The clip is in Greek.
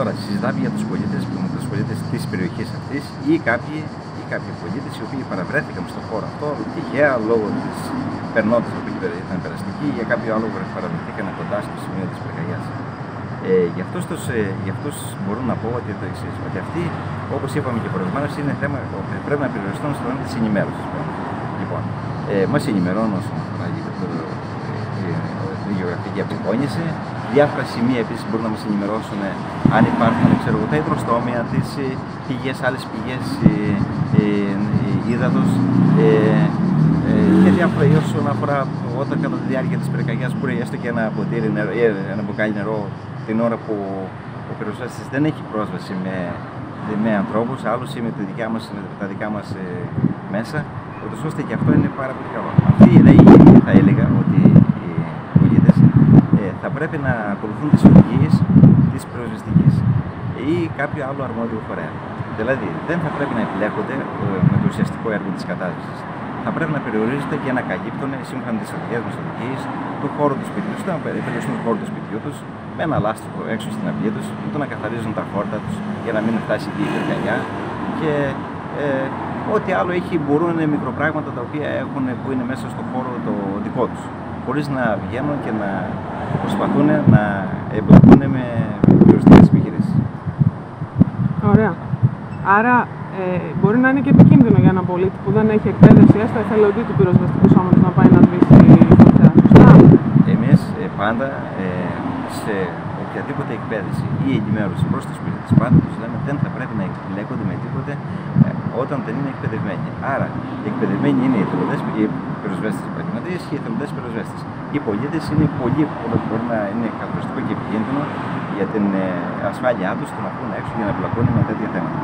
Τώρα, συζητάμε για τους πολίτες της περιοχής αυτής ή κάποιοι πολίτες οι οποίοι παραβρέθηκαν στον χώρο αυτό τυχαία λόγω της περνόντας που ήταν περαστική ή για κάποιο άλλο παραβρεθήκαν κοντά στο σημείο της πυρκαγιάς. Για αυτούς μπορώ να πω ότι το εξής, ότι αυτοί, όπως είπαμε και προηγουμένως, είναι θέμα που πρέπει να περιοριστούν στο θέμα της ενημέρωσης. Λοιπόν, μας ενημερώνουν όσον αφορά τη γεωγραφική απεικόνιση. Διάφορα σημεία επίσης μπορούν να μας ενημερώσουν αν υπάρχουν τα υδροστόμια, τις πηγές, άλλες πηγές ύδατος και διάφορα όσον αφορά όταν κατά τη διάρκεια της πυρκαγιάς μπορεί έστω και ένα ποτήρι νερό ή ένα μπουκάλι νερό την ώρα που ο πυροσβέστης δεν έχει πρόσβαση με ανθρώπους, άλλους ή με τα δικά μας μέσα, ούτως ώστε και αυτό είναι πάρα πολύ καλό. Αυτή θα έλεγα ότι οι πολίτες θα πρέπει να ακολουθούν τις οδηγίες της πυροσβεστικής ή κάποιο άλλο αρμόδιο φορέα. Δηλαδή, δεν θα πρέπει να επιλέγονται με το ουσιαστικό έργο της κατάσβεσης. Θα πρέπει να περιορίζονται και να καλύπτουν σύμφωνα με τις οδηγίες του χώρου του σπιτιού τους, να περιορίσουν τον χώρο του σπιτιού τους με ένα λάστιχο έξω στην αυλή τους, το να καθαρίζουν τα χόρτα τους για να μην φτάσει εκεί η πυρκαγιά και ό,τι άλλο μπορούν μικροπράγματα τα οποία που είναι μέσα στον χώρο το δικό τους, χωρίς να βγαίνουν και να προσπαθούν να εμπλακούν με πυροσβεστικές επιχειρήσεις. Ωραία. Άρα μπορεί να είναι και επικίνδυνο για έναν πολίτη που δεν έχει εκπαίδευση, έστω εθελοντή του πυροσβεστικού σώματος, να πάει να σβήσει φωτιά. Σωστά. Εμείς πάντα σε οποιαδήποτε εκπαίδευση ή ενημέρωση προς τους πολίτες, πάντα τους λέμε δεν θα πρέπει να εμπλέκονται με τίποτε όταν δεν είναι εκπαιδευμένοι. Άρα, οι εκπαιδευμένοι είναι οι πυροσβέστες επαγγελματίες και οι εθελοντές πυροσβέστες. Οι πολίτες είναι πολύ που μπορεί να είναι καθοριστικό και επικίνδυνο για την ασφάλειά τους το να βγουν έξω για να εμπλακούν με τέτοια θέματα.